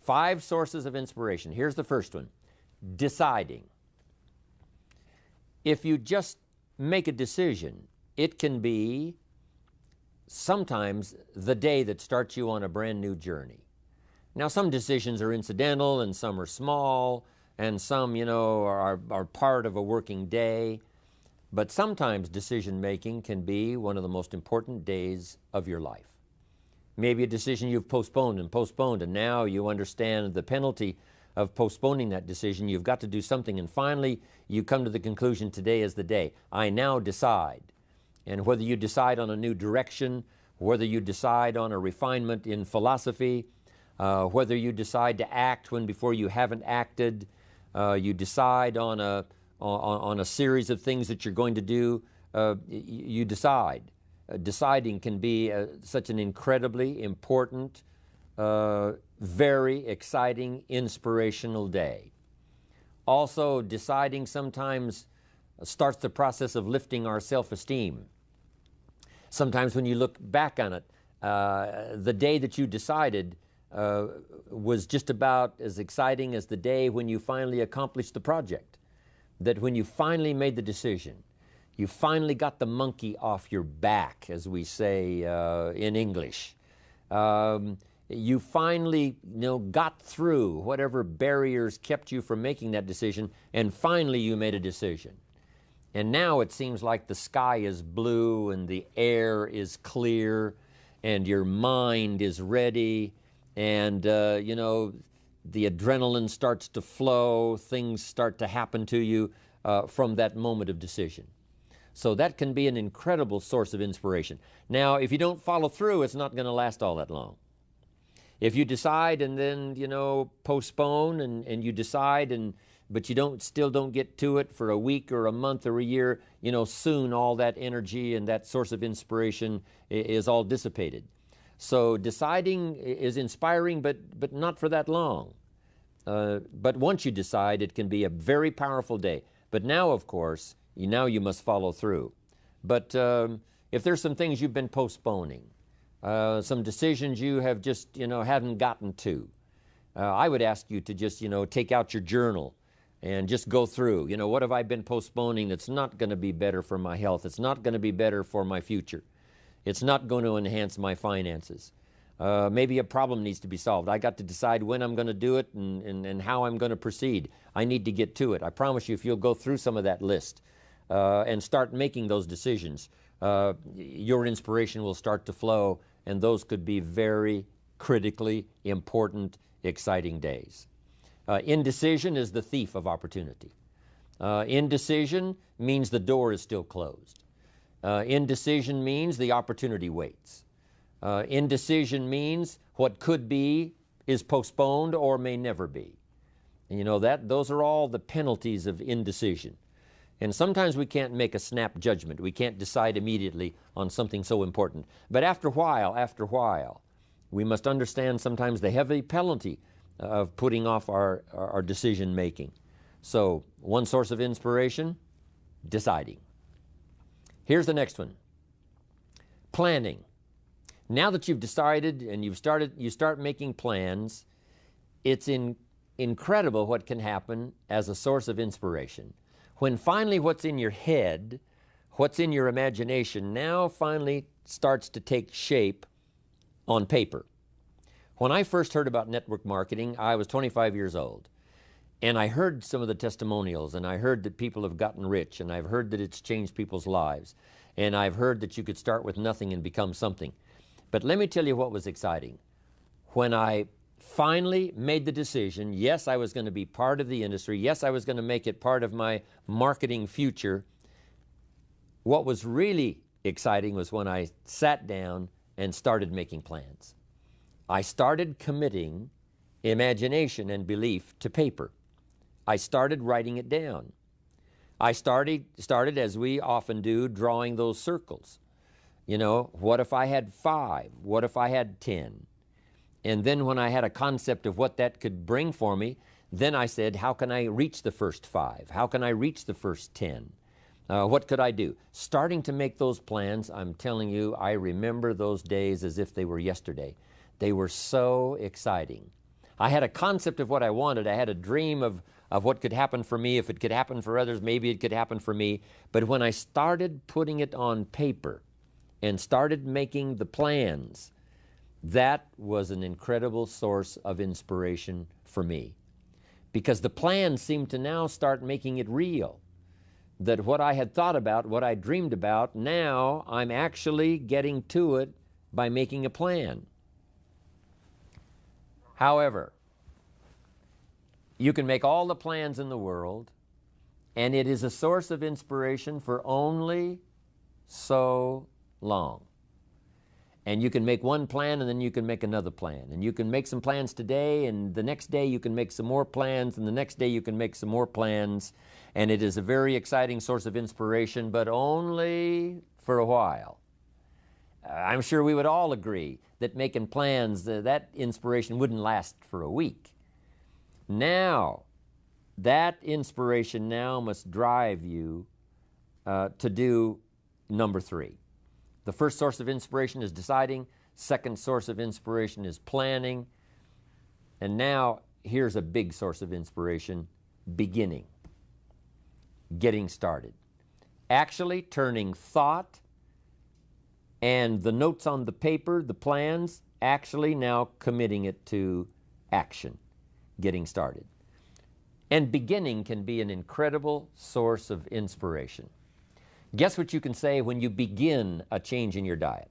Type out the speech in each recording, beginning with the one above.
5 sources of inspiration. Here's the first one: deciding. If you just make a decision, it can be sometimes the day that starts you on a brand new journey. Now, some decisions are incidental and some are small and some, are part of a working day. But sometimes decision making can be one of the most important days of your life. Maybe a decision you've postponed, and now you understand the penalty of postponing that decision. You've got to do something, and finally you come to the conclusion, today is the day. I now decide. And whether you decide on a new direction, whether you decide on a refinement in philosophy, whether you decide to act when before you haven't acted, you decide on a series of things that you're going to do, you decide. Deciding can be such an incredibly important, very exciting, inspirational day. Also, deciding sometimes starts the process of lifting our self-esteem. Sometimes when you look back on it, the day that you decided was just about as exciting as the day when you finally accomplished the project. That when you finally made the decision, you finally got the monkey off your back, as we say in English. You finally got through whatever barriers kept you from making that decision, and finally you made a decision. And now it seems like the sky is blue and the air is clear and your mind is ready, and the adrenaline starts to flow, things start to happen to you from that moment of decision. So that can be an incredible source of inspiration. Now, if you don't follow through, it's not going to last all that long. If you decide and then, postpone and you decide, but you still don't get to it for a week or a month or a year, soon all that energy and that source of inspiration is all dissipated. So deciding is inspiring, but not for that long. But once you decide, it can be a very powerful day. But now, of course, you must follow through. But if there's some things you've been postponing, some decisions you have just, haven't gotten to, I would ask you to just, take out your journal and just go through, what have I been postponing that's not going to be better for my health? It's not going to be better for my future. It's not going to enhance my finances. Maybe a problem needs to be solved. I got to decide when I'm going to do it and how I'm going to proceed. I need to get to it. I promise you, if you'll go through some of that list and start making those decisions, your inspiration will start to flow, and those could be very critically important, exciting days. Indecision is the thief of opportunity. Indecision means the door is still closed. Indecision means the opportunity waits. Indecision means what could be is postponed or may never be. And those are all the penalties of indecision. And sometimes we can't make a snap judgment. We can't decide immediately on something so important. But after a while, we must understand sometimes the heavy penalty of putting off our decision making. So, one source of inspiration, deciding. Here's the next one: planning. Now that you've decided and you start making plans, it's incredible what can happen as a source of inspiration. When finally what's in your head, what's in your imagination, now finally starts to take shape on paper. When I first heard about network marketing, I was 25 years old. And I heard some of the testimonials, and I heard that people have gotten rich, and I've heard that it's changed people's lives. And I've heard that you could start with nothing and become something. But let me tell you what was exciting. When I finally made the decision, yes, I was going to be part of the industry, yes, I was going to make it part of my marketing future, what was really exciting was when I sat down and started making plans. I started committing imagination and belief to paper. I started writing it down. I started, as we often do, drawing those circles. What if I had 5? What if I had 10? And then when I had a concept of what that could bring for me, then I said, how can I reach the first 5? How can I reach the first 10? What could I do? Starting to make those plans, I'm telling you, I remember those days as if they were yesterday. They were so exciting. I had a concept of what I wanted. I had a dream of what could happen for me. If it could happen for others, maybe it could happen for me. But when I started putting it on paper and started making the plans, that was an incredible source of inspiration for me. Because the plans seemed to now start making it real. That what I had thought about, what I dreamed about, now I'm actually getting to it by making a plan. However, you can make all the plans in the world, and it is a source of inspiration for only so long. And you can make one plan, and then you can make another plan. And you can make some plans today, and the next day you can make some more plans, and the next day you can make some more plans. And it is a very exciting source of inspiration, but only for a while. I'm sure we would all agree that making plans, that inspiration wouldn't last for a week. Now, that inspiration now must drive you to do number 3. The first source of inspiration is deciding. Second source of inspiration is planning. And now, here's a big source of inspiration, beginning. Getting started. Actually turning thought and the notes on the paper, the plans, actually now committing it to action. Getting started. And beginning can be an incredible source of inspiration. Guess what you can say when you begin a change in your diet?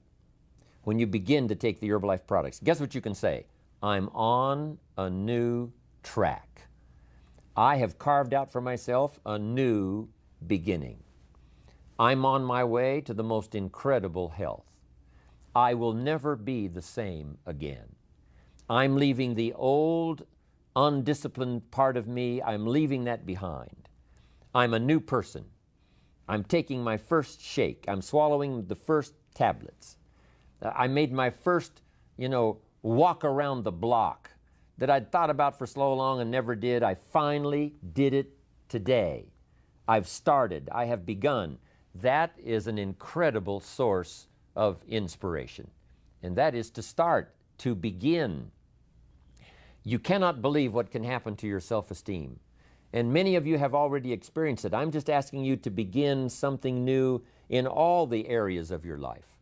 When you begin to take the Herbalife products, guess what you can say? I'm on a new track. I have carved out for myself a new beginning. I'm on my way to the most incredible health. I will never be the same again. I'm leaving the old, undisciplined part of me. I'm leaving that behind. I'm a new person. I'm taking my first shake. I'm swallowing the first tablets. I made my first, walk around the block that I'd thought about for so long and never did. I finally did it today. I've started. I have begun. That is an incredible source of inspiration. And that is to start, to begin. You cannot believe what can happen to your self-esteem. And many of you have already experienced it. I'm just asking you to begin something new in all the areas of your life.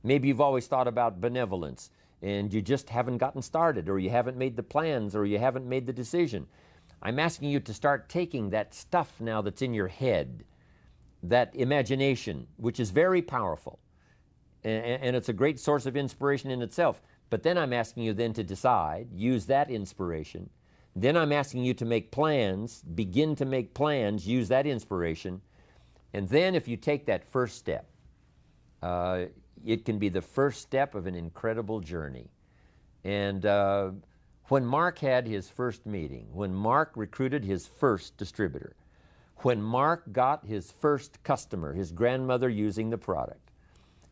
Maybe you've always thought about benevolence and you just haven't gotten started, or you haven't made the plans, or you haven't made the decision. I'm asking you to start taking that stuff now that's in your head, that imagination, which is very powerful, and it's a great source of inspiration in itself. But then I'm asking you then to decide, use that inspiration. Then I'm asking you to make plans, begin to make plans, use that inspiration. And then if you take that first step, it can be the first step of an incredible journey. And when Mark had his first meeting, when Mark recruited his first distributor, when Mark got his first customer, his grandmother using the product,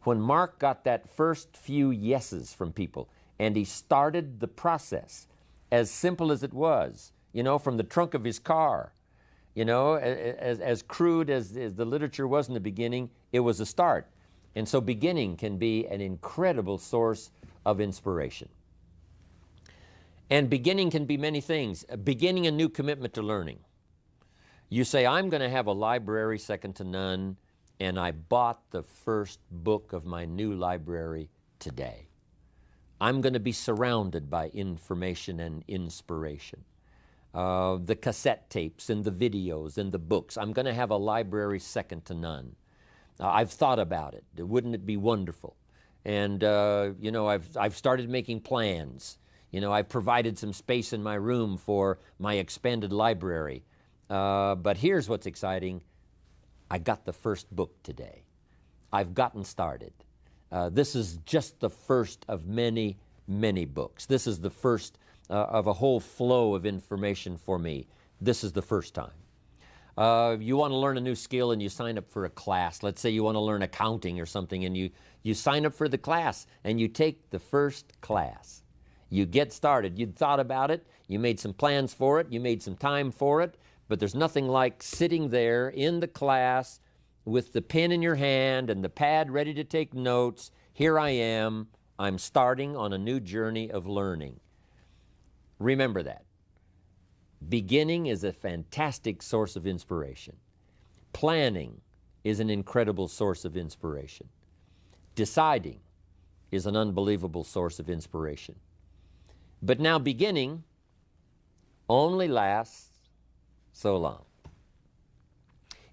when Mark got that first few yeses from people, and he started the process, as simple as it was, from the trunk of his car, as crude as the literature was in the beginning, it was a start. And so beginning can be an incredible source of inspiration. And beginning can be many things. Beginning a new commitment to learning. You say, I'm going to have a library second to none, and I bought the first book of my new library today. I'm going to be surrounded by information and inspiration. The cassette tapes and the videos and the books. I'm going to have a library second to none. I've thought about it. Wouldn't it be wonderful? And, I've started making plans. I've provided some space in my room for my expanded library. But here's what's exciting. I got the first book today. I've gotten started. This is just the first of many, many books. This is the first of a whole flow of information for me. This is the first time. You want to learn a new skill and you sign up for a class. Let's say you want to learn accounting or something, and you sign up for the class and you take the first class. You get started. You'd thought about it. You made some plans for it. You made some time for it. But there's nothing like sitting there in the class with the pen in your hand and the pad ready to take notes. Here I am. I'm starting on a new journey of learning. Remember that. Beginning is a fantastic source of inspiration. Planning is an incredible source of inspiration. Deciding is an unbelievable source of inspiration. But now beginning only lasts so long.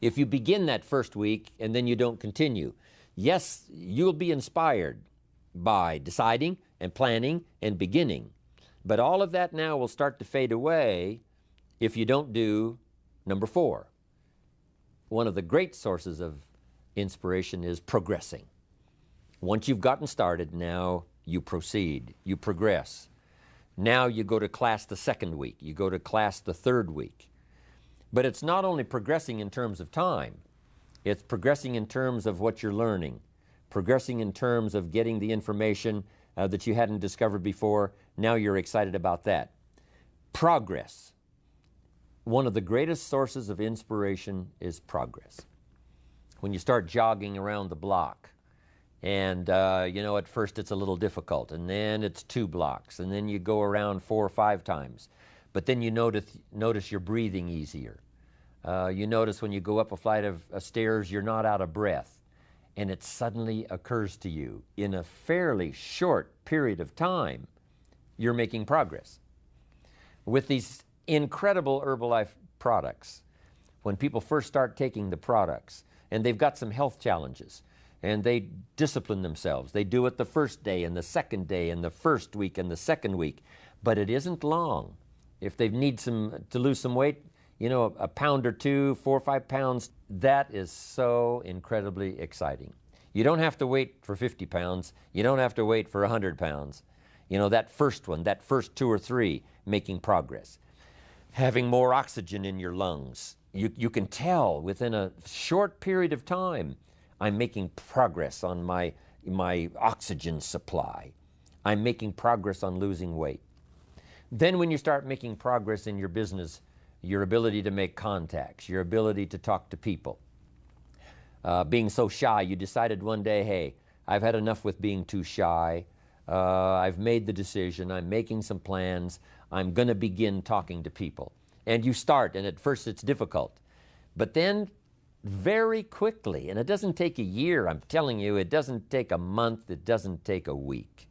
If you begin that first week and then you don't continue, yes, you'll be inspired by deciding and planning and beginning. But all of that now will start to fade away if you don't do number 4. One of the great sources of inspiration is progressing. Once you've gotten started, now you proceed, you progress. Now you go to class the second week, you go to class the third week. But it's not only progressing in terms of time, it's progressing in terms of what you're learning, progressing in terms of getting the information that you hadn't discovered before. Now you're excited about that. Progress. One of the greatest sources of inspiration is progress. When you start jogging around the block, and at first it's a little difficult, and then it's 2 blocks, and then you go around 4 or 5 times. But then you notice you're breathing easier. You notice when you go up a flight of stairs, you're not out of breath. And it suddenly occurs to you, in a fairly short period of time, you're making progress. With these incredible Herbalife products, when people first start taking the products, and they've got some health challenges, and they discipline themselves. They do it the first day, and the second day, and the first week, and the second week. But it isn't long. If they need to lose some weight, a pound or 2, 4 or 5 pounds, that is so incredibly exciting. You don't have to wait for 50 pounds. You don't have to wait for 100 pounds. That first one, that first 2 or 3, making progress. Having more oxygen in your lungs. You can tell within a short period of time, I'm making progress on my oxygen supply. I'm making progress on losing weight. Then when you start making progress in your business, your ability to make contacts, your ability to talk to people. Being so shy, you decided one day, hey, I've had enough with being too shy. I've made the decision. I'm making some plans. I'm going to begin talking to people. And you start, and at first it's difficult. But then very quickly, and it doesn't take a year, I'm telling you, it doesn't take a month, it doesn't take a week.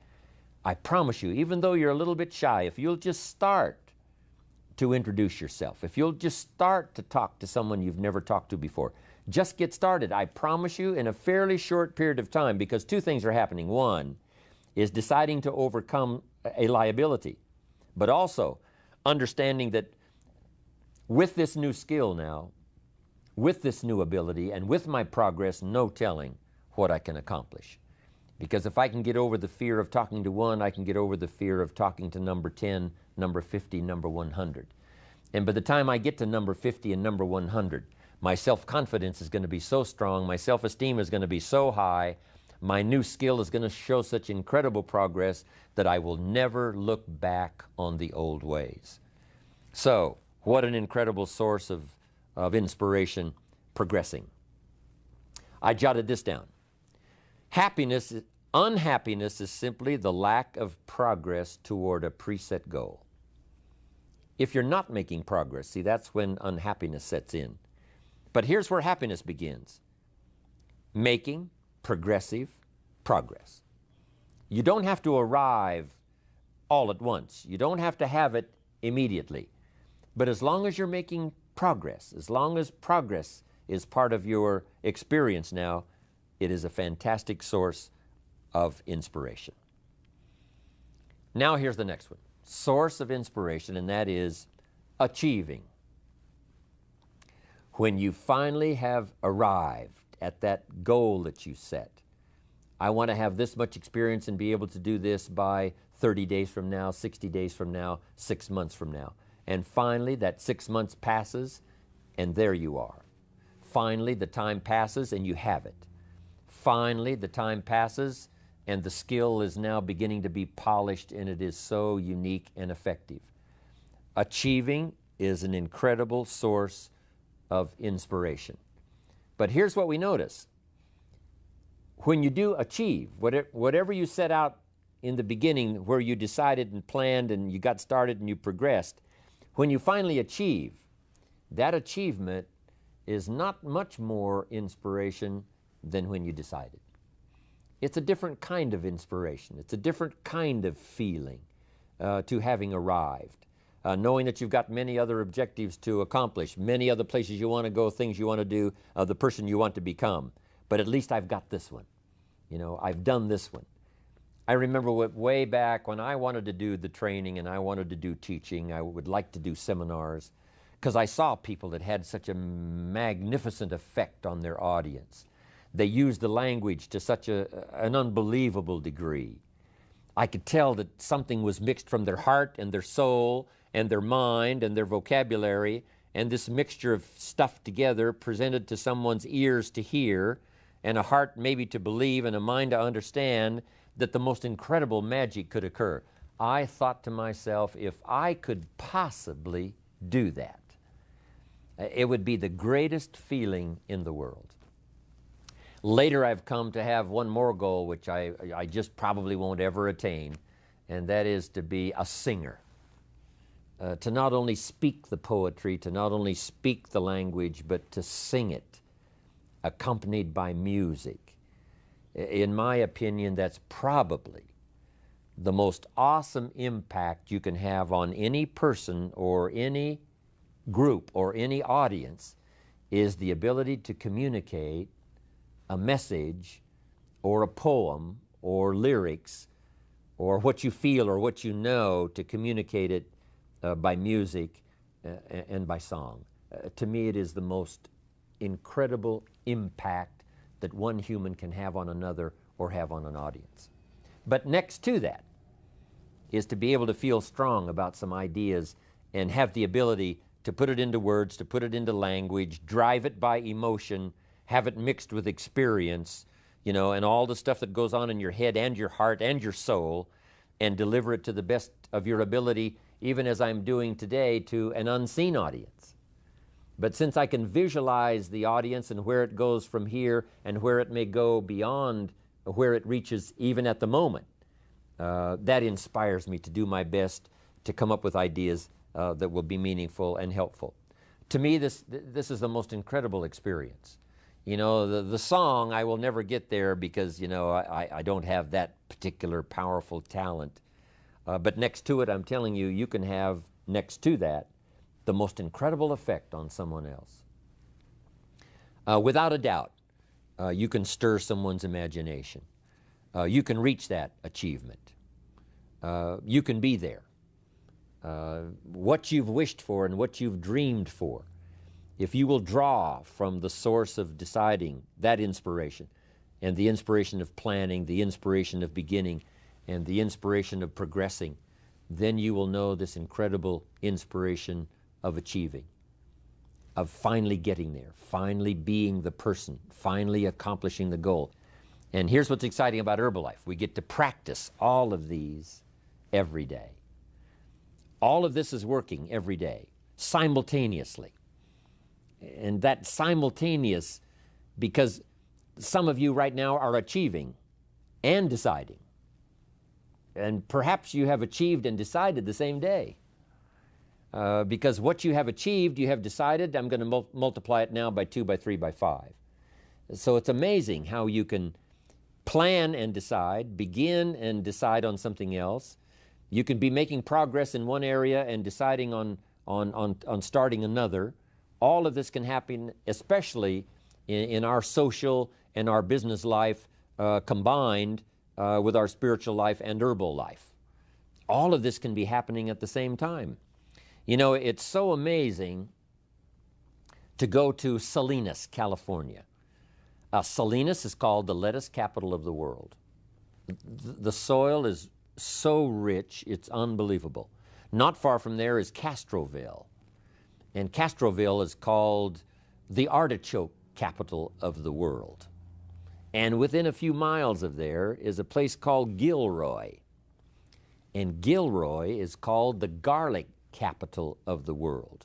I promise you, even though you're a little bit shy, if you'll just start to introduce yourself, if you'll just start to talk to someone you've never talked to before, just get started. I promise you, in a fairly short period of time, because 2 things are happening. One is deciding to overcome a liability, but also understanding that with this new skill now, with this new ability, and with my progress, no telling what I can accomplish. Because if I can get over the fear of talking to 1, I can get over the fear of talking to number 10, number 50, number 100. And by the time I get to number 50 and number 100, my self-confidence is going to be so strong, my self-esteem is going to be so high, my new skill is going to show such incredible progress that I will never look back on the old ways. So, what an incredible source of inspiration, progressing. I jotted this down. Unhappiness is simply the lack of progress toward a preset goal. If you're not making progress, see, that's when unhappiness sets in. But here's where happiness begins. Making progressive progress. You don't have to arrive all at once. You don't have to have it immediately. But as long as you're making progress, as long as progress is part of your experience now, it is a fantastic source of inspiration. Now here's the next one. Source of inspiration, and that is achieving. When you finally have arrived at that goal that you set, I want to have this much experience and be able to do this by 30 days from now, 60 days from now, 6 months from now. And finally, that 6 months passes, and there you are. Finally, the time passes, and you have it. Finally, the time passes, and the skill is now beginning to be polished, and it is so unique and effective. Achieving is an incredible source of inspiration. But here's what we notice. When you do achieve, whatever you set out in the beginning where you decided and planned and you got started and you progressed, when you finally achieve, that achievement is not much more inspiration than when you decided. It's a different kind of inspiration. It's a different kind of feeling to having arrived. Knowing that you've got many other objectives to accomplish, many other places you want to go, things you want to do, the person you want to become. But at least I've got this one. You know, I've done this one. I remember way back when I wanted to do the training and I wanted to do teaching, I would like to do seminars, because I saw people that had such a magnificent effect on their audience. They used the language to such an unbelievable degree. I could tell that something was mixed from their heart and their soul and their mind and their vocabulary, and this mixture of stuff together presented to someone's ears to hear and a heart maybe to believe and a mind to understand that the most incredible magic could occur. I thought to myself, if I could possibly do that, it would be the greatest feeling in the world. Later I've come to have one more goal, which I just probably won't ever attain, and that is to be a singer. To not only speak the poetry, to not only speak the language, but to sing it, accompanied by music. In my opinion, that's probably the most awesome impact you can have on any person or any group or any audience, is the ability to communicate a message or a poem or lyrics or what you feel or what you know, to communicate it by music and by song. To me, it is the most incredible impact that one human can have on another or have on an audience. But next to that is to be able to feel strong about some ideas and have the ability to put it into words, to put it into language, drive it by emotion, have it mixed with experience, you know, and all the stuff that goes on in your head and your heart and your soul, and deliver it to the best of your ability, even as I'm doing today, to an unseen audience. But since I can visualize the audience and where it goes from here and where it may go beyond where it reaches even at the moment, that inspires me to do my best to come up with ideas that will be meaningful and helpful. To me, this is the most incredible experience. You know, the song, I will never get there because, you know, I don't have that particular powerful talent. But next to it, I'm telling you, you can have next to that the most incredible effect on someone else. Without a doubt, you can stir someone's imagination. You can reach that achievement. You can be there. What you've wished for and what you've dreamed for, if you will draw from the source of deciding, that inspiration, and the inspiration of planning, the inspiration of beginning, and the inspiration of progressing, then you will know this incredible inspiration of achieving, of finally getting there, finally being the person, finally accomplishing the goal. And here's what's exciting about Herbalife. We get to practice all of these every day. All of this is working every day, simultaneously. And that simultaneous, because some of you right now are achieving and deciding. And perhaps you have achieved and decided the same day. Because what you have achieved, you have decided, I'm going to multiply it now by 2, by 3, by 5. So it's amazing how you can plan and decide, begin and decide on something else. You can be making progress in one area and deciding on starting another. All of this can happen, especially in our social and our business life combined with our spiritual life and herbal life. All of this can be happening at the same time. You know, it's so amazing to go to Salinas, California. Salinas is called the lettuce capital of the world. The soil is so rich, it's unbelievable. Not far from there is Castroville. And Castroville is called the artichoke capital of the world. And within a few miles of there is a place called Gilroy. And Gilroy is called the garlic capital of the world.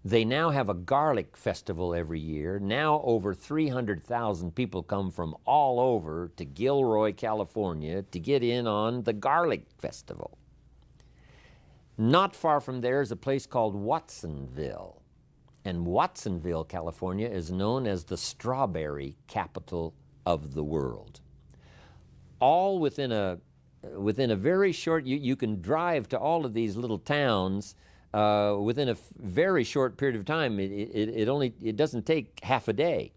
They now have a garlic festival every year. Now over 300,000 people come from all over to Gilroy, California to get in on the garlic festival. Not far from there is a place called Watsonville. And Watsonville, California is known as the strawberry capital of the world. All within a very short, you can drive to all of these little towns within a very short period of time. It doesn't take half a day.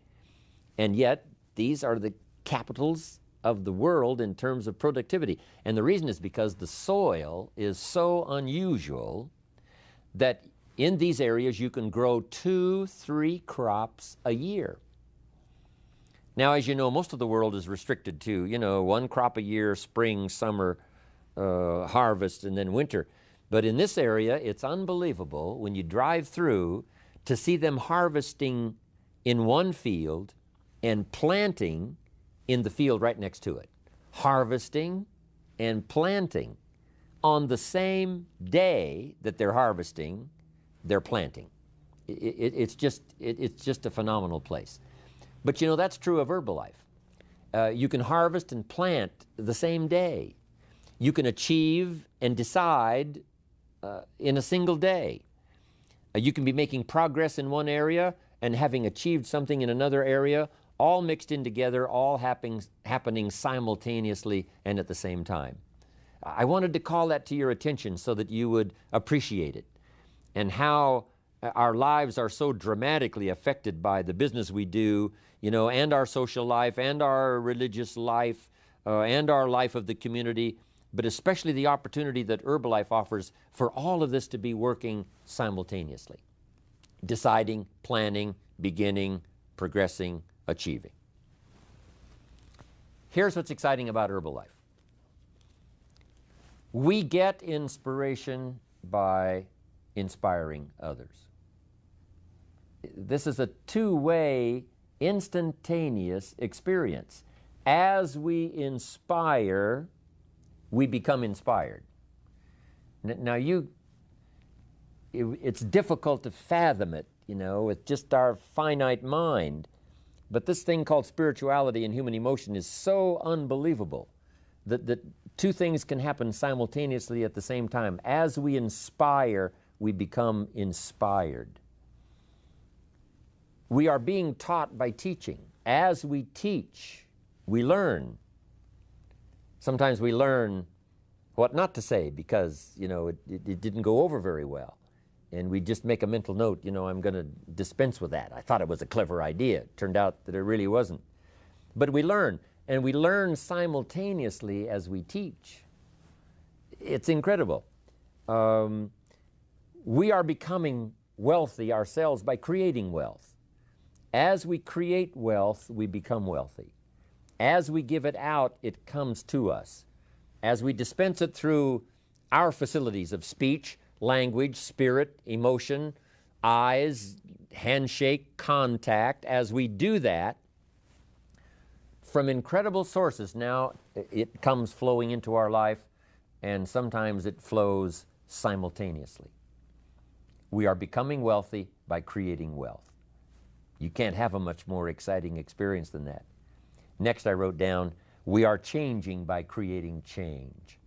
And yet, these are the capitals of the world in terms of productivity. And the reason is because the soil is so unusual that in these areas you can grow 2-3 crops a year. Now, as you know, most of the world is restricted to, 1 crop a year, spring, summer, harvest, and then winter. But in this area, it's unbelievable when you drive through to see them harvesting in one field and planting in the field right next to it. Harvesting and planting. On the same day that they're harvesting, they're planting. It's just a phenomenal place. But that's true of Herbalife. You can harvest and plant the same day. You can achieve and decide in a single day. You can be making progress in one area and having achieved something in another area, all mixed in together, all happening simultaneously and at the same time. I wanted to call that to your attention so that you would appreciate it, and how our lives are so dramatically affected by the business we do, and our social life, and our religious life, and our life of the community, but especially the opportunity that Herbalife offers for all of this to be working simultaneously. Deciding, planning, beginning, progressing, achieving. Here's what's exciting about Herbalife. We get inspiration by inspiring others. This is a two-way, instantaneous experience. As we inspire, we become inspired. Now it's difficult to fathom it, with just our finite mind. But this thing called spirituality and human emotion is so unbelievable that two things can happen simultaneously at the same time. As we inspire, we become inspired. We are being taught by teaching. As we teach, we learn. Sometimes we learn what not to say because, it didn't go over very well. And we just make a mental note, I'm going to dispense with that. I thought it was a clever idea. It turned out that it really wasn't. But we learn, and we learn simultaneously as we teach. It's incredible. We are becoming wealthy ourselves by creating wealth. As we create wealth, we become wealthy. As we give it out, it comes to us. As we dispense it through our facilities of speech, language, spirit, emotion, eyes, handshake, contact, as we do that, from incredible sources, now it comes flowing into our life, and sometimes it flows simultaneously. We are becoming wealthy by creating wealth. You can't have a much more exciting experience than that. Next, I wrote down, we are changing by creating change.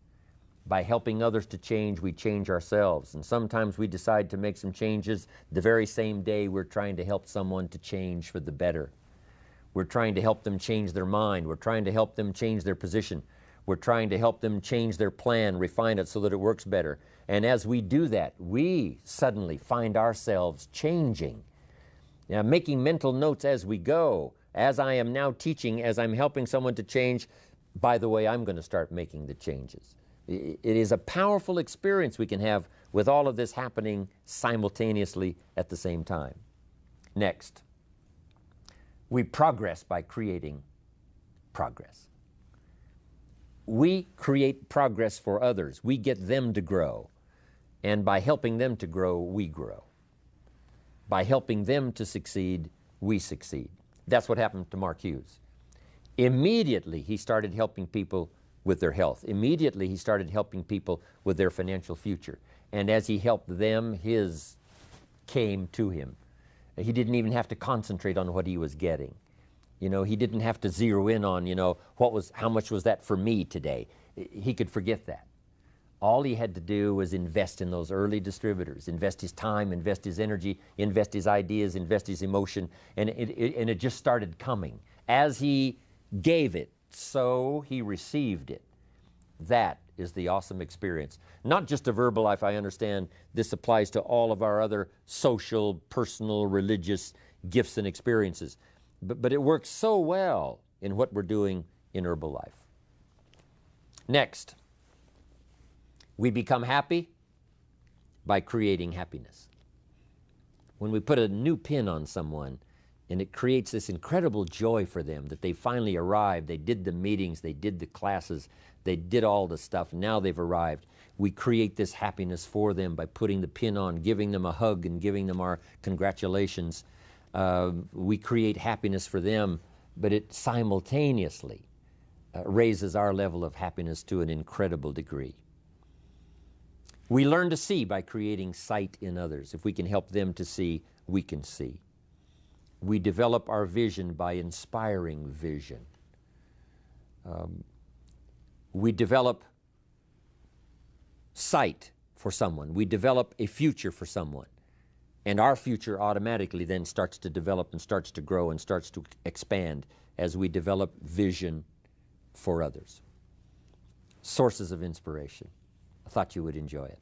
By helping others to change, we change ourselves. And sometimes we decide to make some changes the very same day we're trying to help someone to change for the better. We're trying to help them change their mind. We're trying to help them change their position. We're trying to help them change their plan, refine it so that it works better. And as we do that, we suddenly find ourselves changing. Now, making mental notes as we go. As I am now teaching, as I'm helping someone to change, by the way, I'm going to start making the changes. It is a powerful experience we can have with all of this happening simultaneously at the same time. Next, we progress by creating progress. We create progress for others. We get them to grow. And by helping them to grow, we grow. By helping them to succeed, we succeed. That's what happened to Mark Hughes. Immediately, he started helping people with their health. Immediately, he started helping people with their financial future. And as he helped them, his came to him. He didn't even have to concentrate on what he was getting. He didn't have to zero in on, how much was that for me today? He could forget that. All he had to do was invest in those early distributors, invest his time, invest his energy, invest his ideas, invest his emotion, and it just started coming. As he gave it, so he received it. That is the awesome experience. Not just a verbal life, I understand this applies to all of our other social, personal, religious gifts and experiences. But it works so well in what we're doing in Herbalife. Next, we become happy by creating happiness. When we put a new pin on someone and it creates this incredible joy for them that they finally arrived, they did the meetings, they did the classes, they did all the stuff, now they've arrived. We create this happiness for them by putting the pin on, giving them a hug and giving them our congratulations. We create happiness for them, but it simultaneously raises our level of happiness to an incredible degree. We learn to see by creating sight in others. If we can help them to see, we can see. We develop our vision by inspiring vision. We develop sight for someone. We develop a future for someone. And our future automatically then starts to develop and starts to grow and starts to expand as we develop vision for others. Sources of inspiration. I thought you would enjoy it.